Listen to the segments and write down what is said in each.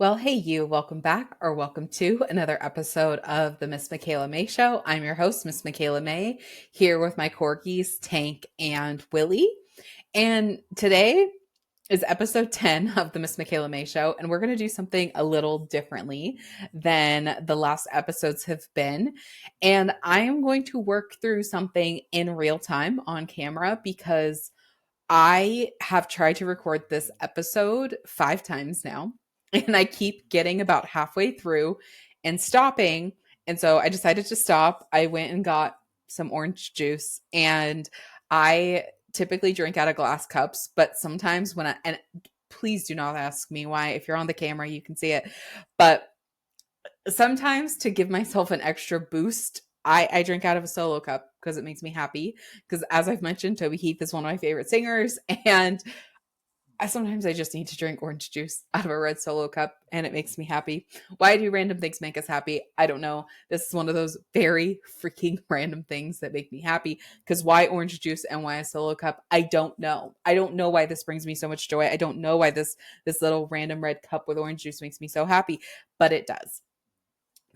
Well, hey, you, welcome back or welcome to another episode of the Miss Michaela Mae Show. I'm your host, Miss Michaela Mae, here with my corgis, Tank and Willie. And today is episode 10 of the Miss Michaela Mae Show, and we're going to do something a little differently than the last episodes have been. And I am going to work through something in real time on camera because I have tried to record this episode 5 times now, and I keep getting about halfway through and stopping. And so I decided to stop. I went and got some orange juice, and I typically drink out of glass cups, but sometimes and please do not ask me why. If you're on the camera, you can see it. But sometimes to give myself an extra boost, I drink out of a solo cup because it makes me happy. Because as I've mentioned, Toby Keith is one of my favorite singers, and sometimes I just need to drink orange juice out of a red solo cup, and it makes me happy. Why do random things make us happy? I don't know. This is one of those very freaking random things that make me happy. Because why orange juice and why a solo cup? I don't know. I don't know why this brings me so much joy. I don't know why this little random red cup with orange juice makes me so happy, but it does.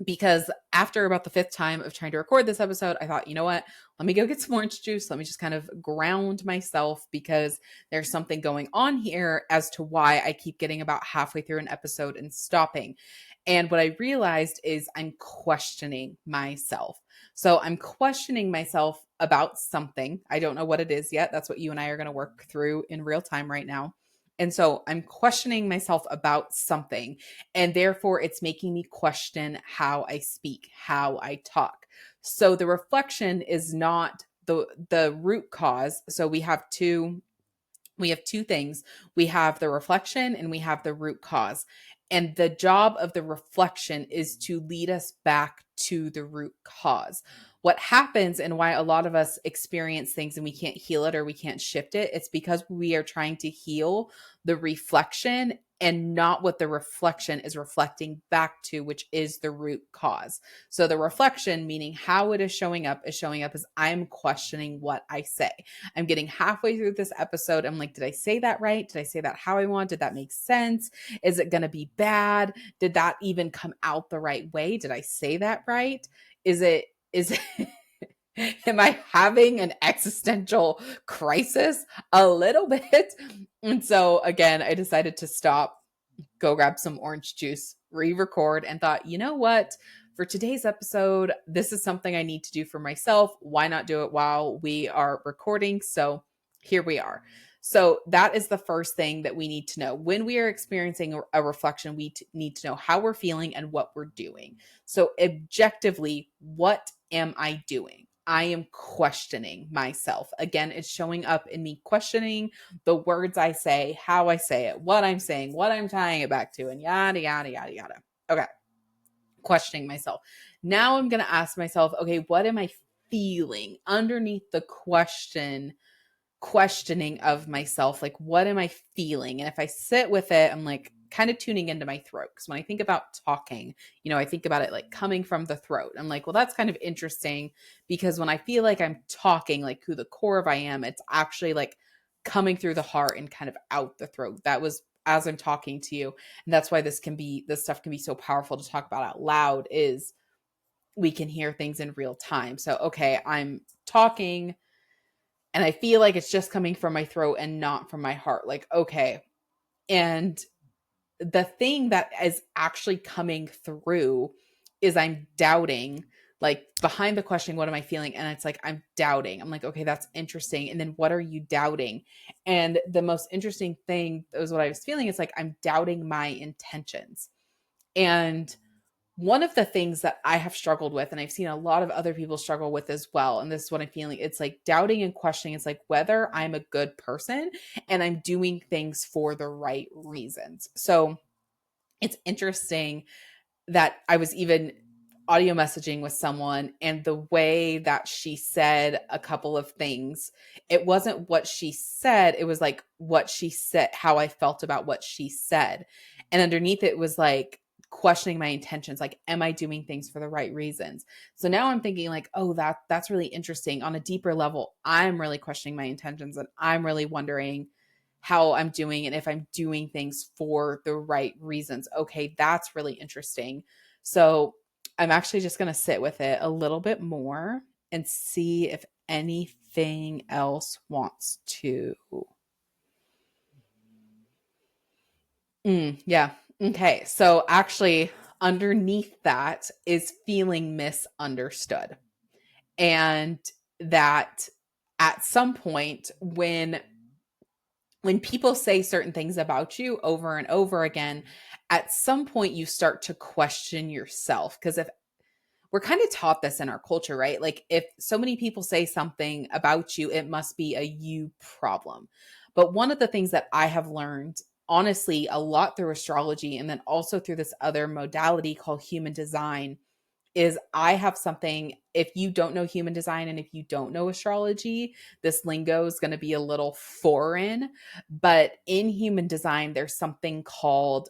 Because after about the fifth time of trying to record this episode, I thought, you know what? Let me go get some orange juice. Let me just kind of ground myself because there's something going on here as to why I keep getting about halfway through an episode and stopping. And what I realized is I'm questioning myself. So I'm questioning myself about something. I don't know what it is yet. That's what you and I are going to work through in real time right now. And so I'm questioning myself about something, and therefore it's making me question how I speak, how I talk. So the reflection is not the root cause. So we have two things. We have the reflection and we have the root cause. And the job of the reflection is to lead us back to the root cause. What happens and why a lot of us experience things and we can't heal it or we can't shift it, it's because we are trying to heal the reflection and not what the reflection is reflecting back to, which is the root cause. So the reflection, meaning how it is showing up as I'm questioning what I say. I'm getting halfway through this episode. I'm like, did I say that right? Did I say that how I want? Did that make sense? Is it going to be bad? Did that even come out the right way? Did I say that right? Is it am I having an existential crisis? A little bit. And so again, I decided to stop, go grab some orange juice, re-record, and thought, you know what? For today's episode, this is something I need to do for myself. Why not do it while we are recording? So here we are. So that is the first thing that we need to know. When we are experiencing a reflection, we need to know how we're feeling and what we're doing. So objectively, what am I doing? I am questioning myself. Again, it's showing up in me questioning the words I say, how I say it, what I'm saying, what I'm tying it back to, and yada, yada, yada, yada. Okay. Questioning myself. Now I'm going to ask myself, okay, what am I feeling underneath the questioning of myself? Like, what am I feeling? And if I sit with it, I'm like kind of tuning into my throat. Because when I think about talking, I think about it like coming from the throat. I'm like, well, that's kind of interesting because when I feel like I'm talking, like who the core of I am, it's actually like coming through the heart and kind of out the throat. That was as I'm talking to you. And that's why this stuff can be so powerful to talk about out loud, is we can hear things in real time. So, okay, I'm talking and I feel like it's just coming from my throat and not from my heart. Like, okay. And the thing that is actually coming through is I'm doubting, like behind the question, what am I feeling? And it's like, I'm doubting. I'm like, okay, that's interesting. And then what are you doubting? And the most interesting thing was what I was feeling is like, I'm doubting my intentions. And one of the things that I have struggled with, and I've seen a lot of other people struggle with as well, and this is what I'm feeling, it's like doubting and questioning. It's like whether I'm a good person and I'm doing things for the right reasons. So it's interesting that I was even audio messaging with someone, and the way that she said a couple of things, it wasn't what she said, it was like what she said, how I felt about what she said. And underneath it was like questioning my intentions, like, am I doing things for the right reasons? So now I'm thinking like, oh, that's really interesting. On a deeper level, I'm really questioning my intentions, and I'm really wondering, how I'm doing and if I'm doing things for the right reasons. Okay, that's really interesting. So I'm actually just going to sit with it a little bit more and see if anything else wants to. Yeah. Okay. So actually, underneath that is feeling misunderstood. And that at some point when people say certain things about you over and over again, at some point you start to question yourself. Because if we're kind of taught this in our culture, right? Like if so many people say something about you, it must be a you problem. But one of the things that I have learned, honestly, a lot through astrology and then also through this other modality called human design is I have something. If you don't know human design and if you don't know astrology, this lingo is going to be a little foreign. But in human design, there's something called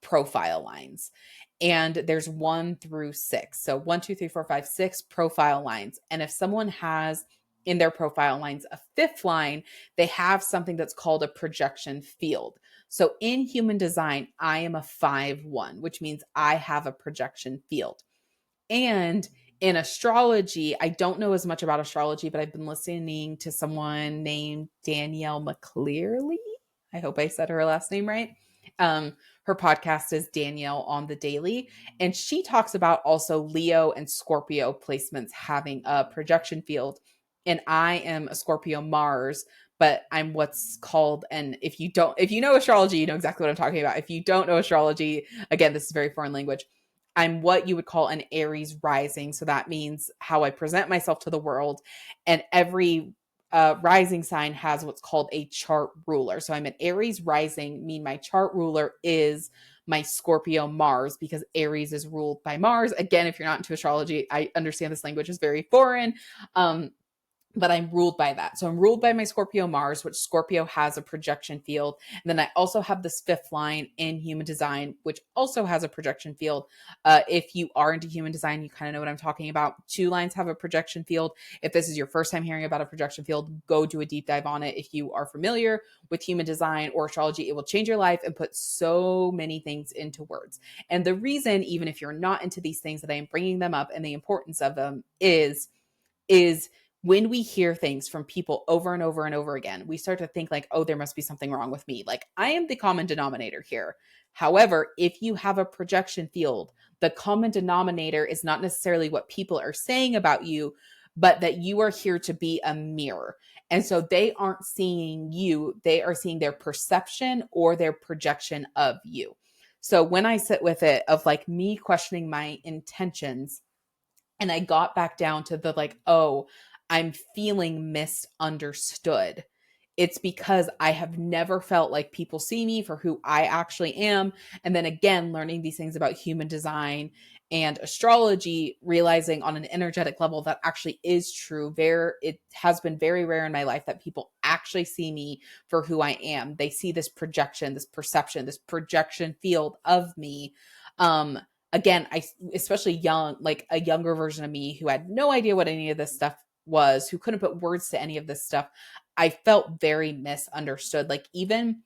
profile lines. And there's 1 through 6. So 1, 2, 3, 4, 5, 6 profile lines. And if someone has in their profile lines a fifth line, they have something that's called a projection field. So in human design, I am a 5-1, which means I have a projection field. And in astrology, I don't know as much about astrology, but I've been listening to someone named Danielle McClearly. I hope I said her last name right. Her podcast is Danielle on the Daily, and she talks about also Leo and Scorpio placements having a projection field. And I am a Scorpio Mars, but I'm what's called, and if you know astrology, you know exactly what I'm talking about. If you don't know astrology, again, this is very foreign language. I'm what you would call an Aries rising. So that means how I present myself to the world. And every rising sign has what's called a chart ruler. So I'm an Aries rising, mean my chart ruler is my Scorpio Mars because Aries is ruled by Mars. Again, if you're not into astrology, I understand this language is very foreign. But I'm ruled by that. So I'm ruled by my Scorpio Mars, which Scorpio has a projection field. And then I also have this fifth line in human design, which also has a projection field. If you are into human design, you kind of know what I'm talking about. 2 lines have a projection field. If this is your first time hearing about a projection field, go do a deep dive on it. If you are familiar with human design or astrology, it will change your life and put so many things into words. And the reason, even if you're not into these things, that I am bringing them up and the importance of them is when we hear things from people over and over and over again, we start to think like, oh, there must be something wrong with me. Like I am the common denominator here. However, if you have a projection field, the common denominator is not necessarily what people are saying about you, but that you are here to be a mirror. And so they aren't seeing you, they are seeing their perception or their projection of you. So when I sit with it of like me questioning my intentions, and I got back down to the like, oh, I'm feeling misunderstood. It's because I have never felt like people see me for who I actually am. And then again, learning these things about human design and astrology, realizing on an energetic level that actually is true. It has been very rare in my life that people actually see me for who I am. They see this projection, this perception, this projection field of me. Um, Again, I especially young, like a younger version of me who had no idea what any of this stuff was, who couldn't put words to any of this stuff. I felt very misunderstood. Like even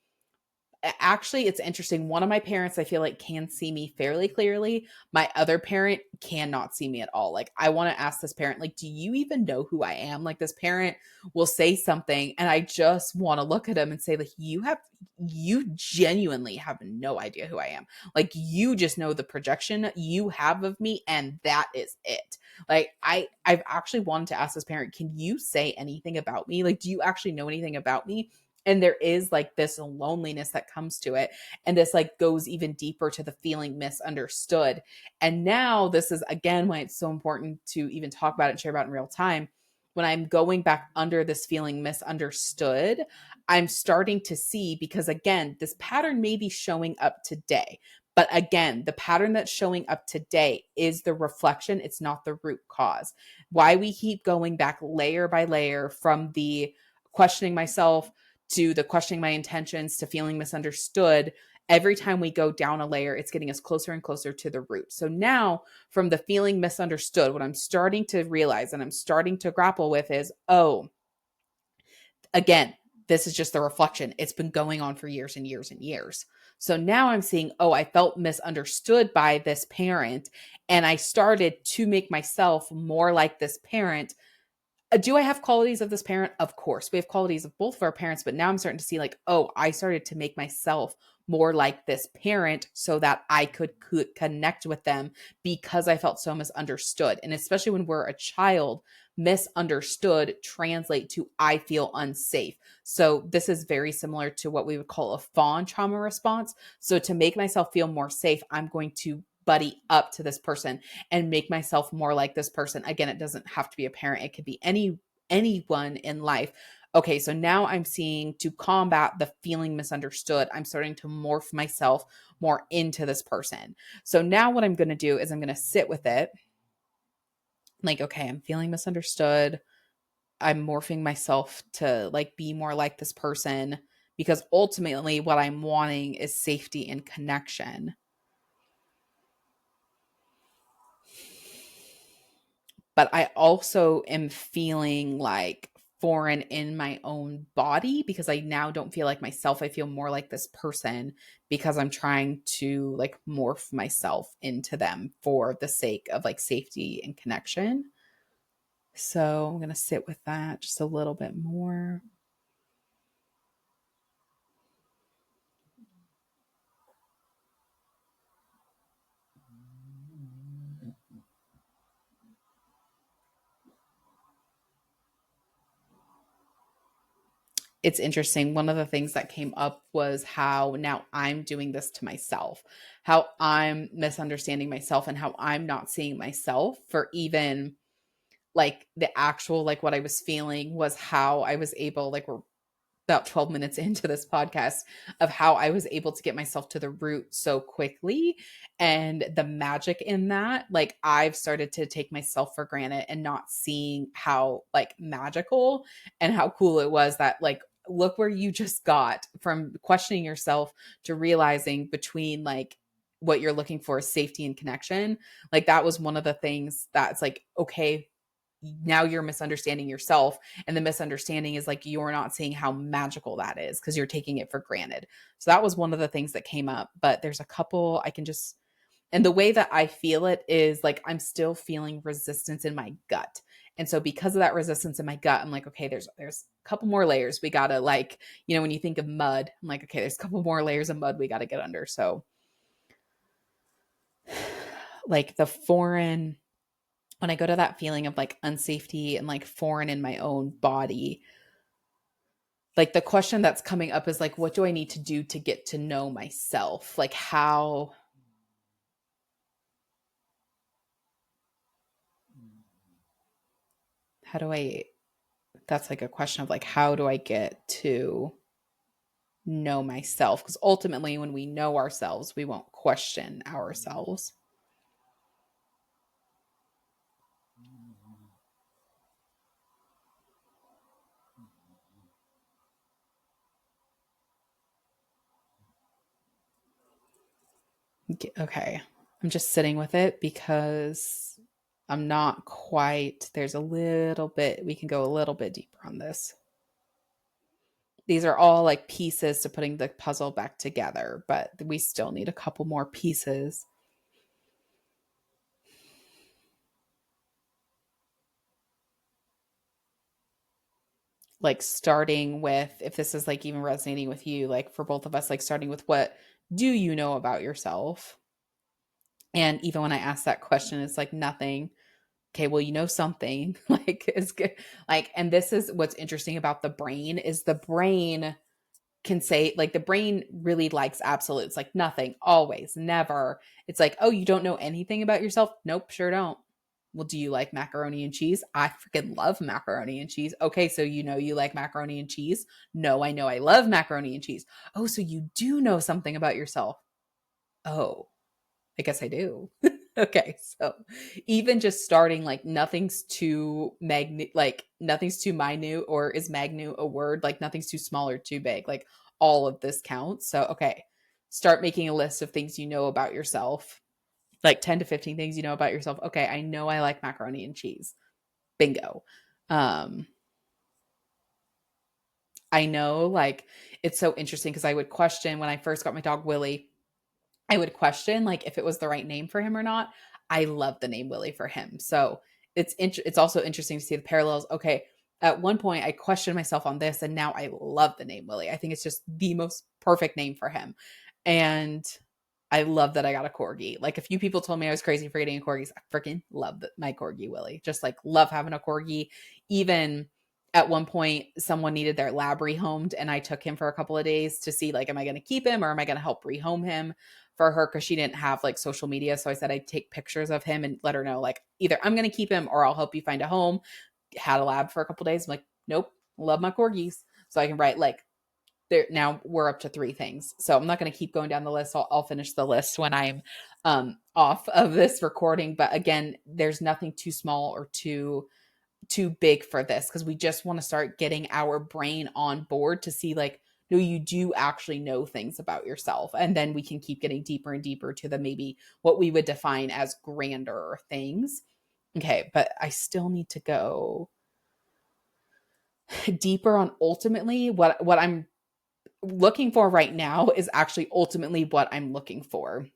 actually, it's interesting. One of my parents, I feel like, can see me fairly clearly. My other parent cannot see me at all. Like, I want to ask this parent, like, do you even know who I am? Like, this parent will say something, and I just want to look at him and say, like, you genuinely have no idea who I am. Like, you just know the projection you have of me, and that is it. Like, I've actually wanted to ask this parent, can you say anything about me? Like, do you actually know anything about me? And there is like this loneliness that comes to it. And this like goes even deeper to the feeling misunderstood. And now this is again why it's so important to even talk about it and share about it in real time. When I'm going back under this feeling misunderstood, I'm starting to see, because again, this pattern may be showing up today. But again, the pattern that's showing up today is the reflection. It's not the root cause. Why we keep going back layer by layer from the questioning myself to the questioning my intentions to feeling misunderstood, every time we go down a layer, it's getting us closer and closer to the root. So now from the feeling misunderstood, what I'm starting to realize and I'm starting to grapple with is, oh, again, this is just the reflection. It's been going on for years and years and years. So now I'm seeing, oh, I felt misunderstood by this parent, and I started to make myself more like this parent. Do I have qualities of this parent? Of course. We have qualities of both of our parents, but now I'm starting to see like, oh, I started to make myself more like this parent so that I could connect with them because I felt so misunderstood. And especially when we're a child, misunderstood translate to I feel unsafe. So this is very similar to what we would call a fawn trauma response. So to make myself feel more safe, I'm going to buddy up to this person and make myself more like this person. Again, it doesn't have to be a parent. It could be anyone in life. Okay, so now I'm seeing, to combat the feeling misunderstood, I'm starting to morph myself more into this person. So now what I'm going to do is I'm going to sit with it. Like, okay, I'm feeling misunderstood. I'm morphing myself to like be more like this person, because ultimately what I'm wanting is safety and connection. But I also am feeling like foreign in my own body because I now don't feel like myself. I feel more like this person because I'm trying to like morph myself into them for the sake of like safety and connection. So I'm going to sit with that just a little bit more. It's interesting. One of the things that came up was how now I'm doing this to myself, how I'm misunderstanding myself, and how I'm not seeing myself for even like the actual, like what I was feeling was how I was able, like we're about 12 minutes into this podcast, of how I was able to get myself to the root so quickly, and the magic in that. Like I've started to take myself for granted and not seeing how like magical and how cool it was that like, look where you just got from questioning yourself to realizing between like what you're looking for is safety and connection. Like that was one of the things that's like, okay, now you're misunderstanding yourself, and the misunderstanding is like you're not seeing how magical that is because you're taking it for granted. So that was one of the things that came up, but there's a couple I can just, and the way that I feel it is like I'm still feeling resistance in my gut. And so because of that resistance in my gut, I'm like, okay, there's a couple more layers we gotta, like, when you think of mud, I'm like, okay, there's a couple more layers of mud we gotta get under. So like the foreign, when I go to that feeling of like unsafety and like foreign in my own body, like the question that's coming up is like, what do I need to do to get to know myself? Like how do I, that's like a question of like, how do I get to know myself? Because ultimately, when we know ourselves, we won't question ourselves. Okay. I'm just sitting with it because I'm not quite, there's a little bit, we can go a little bit deeper on this. These are all like pieces to putting the puzzle back together, but we still need a couple more pieces. Like starting with, if this is like even resonating with you, like for both of us, like starting with, what do you know about yourself? And even when I ask that question, it's like nothing. Okay, well, you know something. Like it's good. Like, and this is what's interesting about the brain, is the brain can say, like, the brain really likes absolutes, like nothing, always, never. It's like, oh, you don't know anything about yourself? Nope, sure don't. Well, do you like macaroni and cheese? I freaking love macaroni and cheese. Okay, so you like macaroni and cheese? No, I know I love macaroni and cheese. Oh, so you do know something about yourself. Oh, I guess I do. Okay, so even just starting, like nothing's too like nothing's too minute, or is magnute a word? Like nothing's too small or too big. Like all of this counts. So okay, start making a list of things you know about yourself, like 10 to 15 things you know about yourself. Okay, I know I like macaroni and cheese. Bingo. Um I know, like, it's so interesting because I would question when I first got my dog Willie, I would question like if it was the right name for him or not. I love the name Willie for him. So it's also interesting to see the parallels. Okay, at one point I questioned myself on this, and now I love the name Willie. I think it's just the most perfect name for him. And I love that I got a corgi. Like a few people told me I was crazy for getting a corgi. I freaking love my corgi Willie. Just like love having a corgi. Even at one point, someone needed their lab rehomed, and I took him for a couple of days to see like, am I going to keep him or am I going to help rehome him for her? Because she didn't have like social media, so I said I'd take pictures of him and let her know like either I'm going to keep him or I'll help you find a home. Had a lab for a couple of days. I'm like, nope, love my corgis, so I can write like there. Now we're up to 3 things, so I'm not going to keep going down the list. I'll finish the list when I'm off of this recording. But again, there's nothing too small or too big for this, because we just want to start getting our brain on board to see like, no, you do actually know things about yourself, and then we can keep getting deeper and deeper to the maybe what we would define as grander things. Okay, but I still need to go deeper on ultimately what I'm looking for right now is actually ultimately what I'm looking for,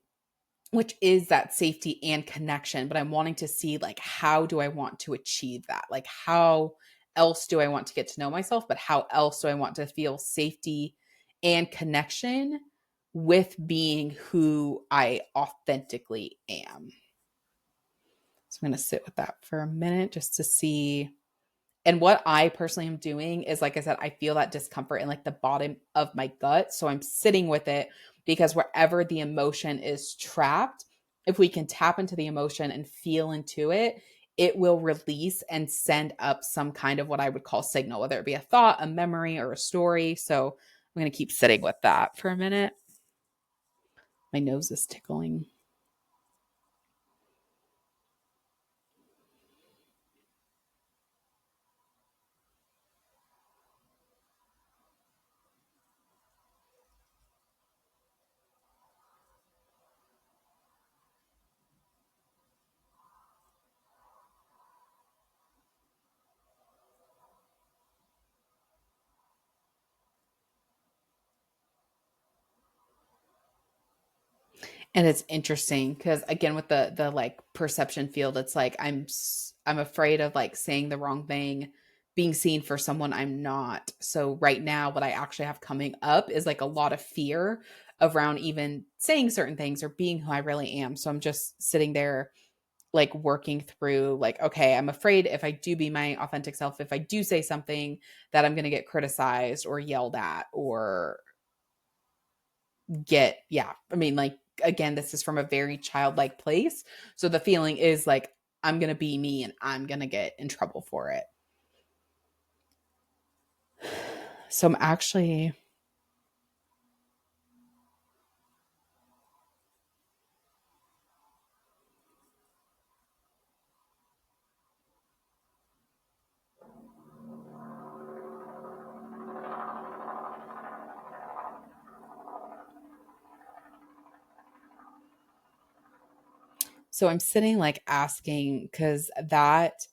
which is that safety and connection. But I'm wanting to see like, how do I want to achieve that? Like, how else do I want to get to know myself? But how else do I want to feel safety and connection with being who I authentically am? So I'm going to sit with that for a minute just to see. And what I personally am doing is, like I said, I feel that discomfort in like the bottom of my gut. So I'm sitting with it, because wherever the emotion is trapped, if we can tap into the emotion and feel into it, it will release and send up some kind of what I would call signal, whether it be a thought, a memory, or a story. So I'm going to keep sitting with that for a minute. My nose is tickling. And it's interesting because again, with the like perception field, it's like I'm afraid of like saying the wrong thing, being seen for someone I'm not. So right now, what I actually have coming up is like a lot of fear around even saying certain things or being who I really am. So I'm just sitting there like working through like, okay, I'm afraid if I do be my authentic self, if I do say something, that I'm going to get criticized or yelled at or get, yeah, I mean, like, again, this is from a very childlike place, so the feeling is like I'm gonna be me and I'm gonna get in trouble for it. So I'm actually, so I'm sitting like asking, because that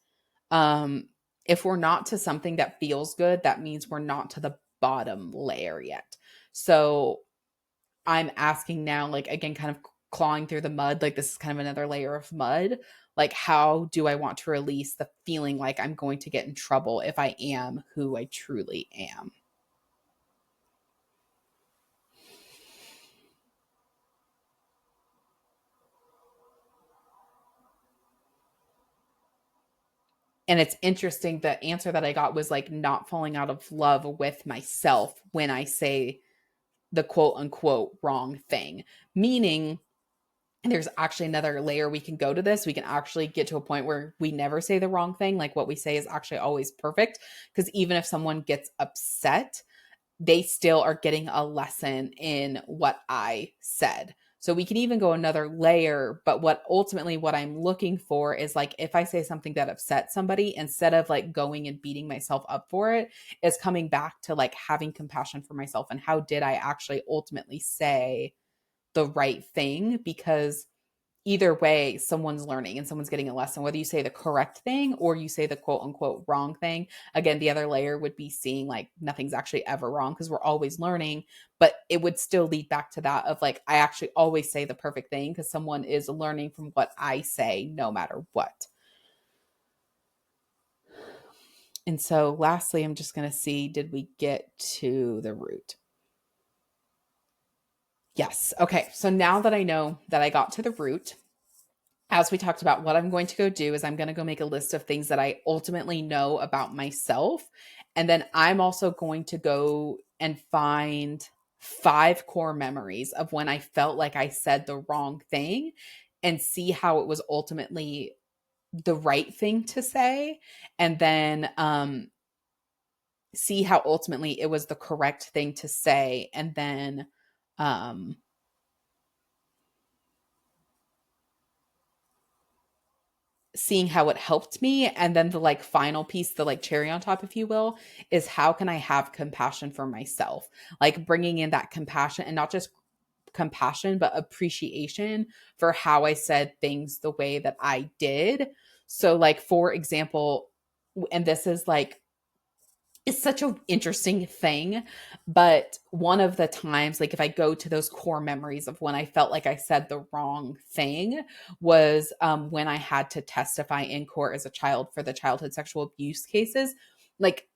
um if we're not to something that feels good, that means we're not to the bottom layer yet. So I'm asking now, like, again, kind of clawing through the mud, like this is kind of another layer of mud. Like, how do I want to release the feeling like I'm going to get in trouble if I am who I truly am? And it's interesting, the answer that I got was like not falling out of love with myself when I say the quote unquote wrong thing. Meaning, and there's actually another layer we can go to this. We can actually get to a point where we never say the wrong thing. Like what we say is actually always perfect. Because even if someone gets upset, they still are getting a lesson in what I said. So we can even go another layer, but what I'm looking for is like, if I say something that upsets somebody, instead of like going and beating myself up for it, is coming back to like having compassion for myself and how did I actually ultimately say the right thing? Because either way, someone's learning and someone's getting a lesson, whether you say the correct thing or you say the quote unquote wrong thing. Again, the other layer would be seeing like nothing's actually ever wrong because we're always learning, but it would still lead back to that of like, I actually always say the perfect thing because someone is learning from what I say no matter what. And so lastly, I'm just going to see, did we get to the root? Yes. Okay. So now that I know that I got to the root, as we talked about, what I'm going to go do is I'm going to go make a list of things that I ultimately know about myself. And then I'm also going to go and find 5 core memories of when I felt like I said the wrong thing and see how it was ultimately the right thing to say. And then see how ultimately it was the correct thing to say. And then um, seeing how it helped me. And then the like final piece, the like cherry on top, if you will, is how can I have compassion for myself? Like bringing in that compassion, and not just compassion, but appreciation for how I said things the way that I did. So, like, for example, and this is like, it's such an interesting thing, but one of the times, like if I go to those core memories of when I felt like I said the wrong thing, was when I had to testify in court as a child for the childhood sexual abuse cases. Like,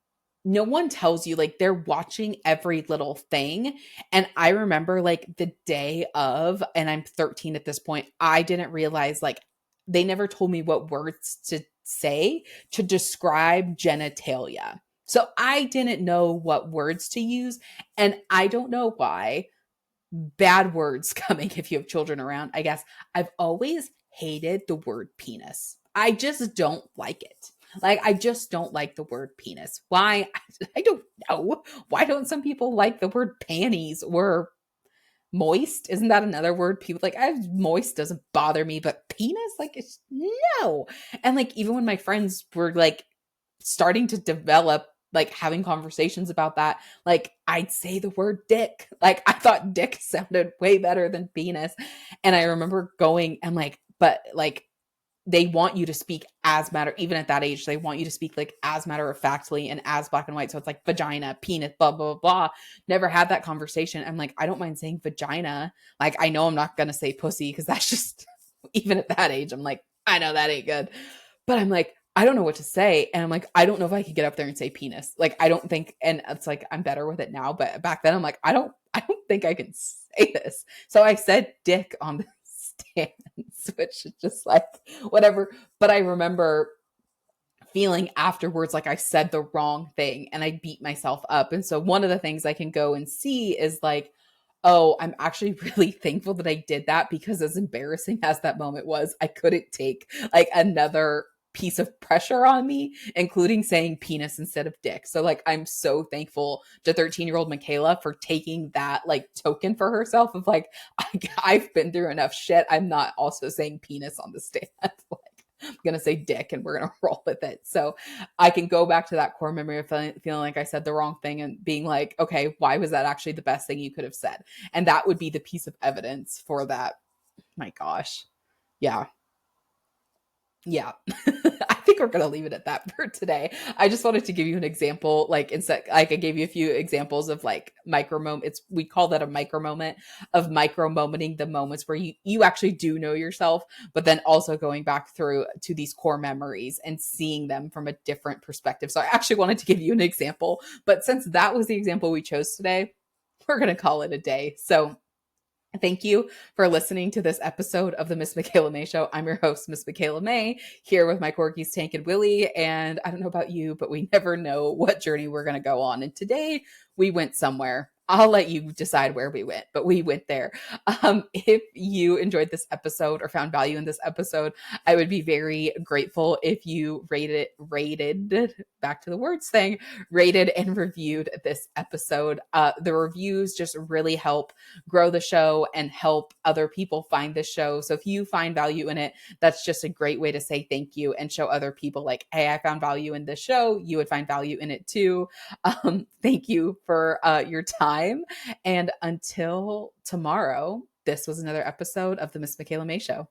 no one tells you, like, they're watching every little thing. And I remember like the day of, and I'm 13 at this point, I didn't realize, like, they never told me what words to say to describe genitalia. So I didn't know what words to use. And I don't know why. Bad words coming if you have children around. I guess I've always hated the word penis. I just don't like it. Like, I just don't like the word penis. Why? I don't know. Why don't some people like the word panties or moist? Isn't that another word? People like, moist doesn't bother me, but penis? Like, it's no. And like, even when my friends were like starting to develop, like having conversations about that, like I'd say the word dick. Like, I thought dick sounded way better than penis. And I remember going and like, but like, they want you to speak as matter, even at that age, they want you to speak like as matter of factly and as black and white. So it's like vagina, penis, blah, blah, blah, blah. Never had that conversation. I'm like, I don't mind saying vagina. Like, I know I'm not going to say pussy because that's just, even at that age, I'm like, I know that ain't good. But I'm like, I don't know what to say. And I'm like, I don't know if I could get up there and say penis. Like, I don't think, and it's like, I'm better with it now. But back then I'm like, I don't think I can say this. So I said dick on the stands, which is just like, whatever. But I remember feeling afterwards like I said the wrong thing and I beat myself up. And so one of the things I can go and see is like, oh, I'm actually really thankful that I did that, because as embarrassing as that moment was, I couldn't take like another piece of pressure on me, including saying penis instead of dick. So like, I'm so thankful to 13-year-old Michaela for taking that like token for herself of like, I've been through enough shit. I'm not also saying penis on the stand. I'm going to say dick and we're going to roll with it. So I can go back to that core memory of feeling like I said the wrong thing and being like, okay, why was that actually the best thing you could have said? And that would be the piece of evidence for that. My gosh. Yeah. Yeah. I think we're going to leave it at that for today. I just wanted to give you an example, like instead, like I gave you a few examples of like micro moment. We call that a micro moment, of micro momenting the moments where you actually do know yourself, but then also going back through to these core memories and seeing them from a different perspective. So I actually wanted to give you an example, but since that was the example we chose today, we're going to call it a day. So thank you for listening to this episode of the Miss Michaela Mae Show. I'm your host, Miss Michaela Mae, here with my corgis, Tank and Willie. And I don't know about you, but we never know what journey we're going to go on. And today we went somewhere. I'll let you decide where we went, but we went there. If you enjoyed this episode or found value in this episode, I would be very grateful if you rated, back to the words thing, rated and reviewed this episode. The reviews just really help grow the show and help other people find the show. So if you find value in it, that's just a great way to say thank you and show other people like, hey, I found value in this show. You would find value in it too. Thank you for your time. And until tomorrow, this was another episode of the Miss Michaela Mae Show.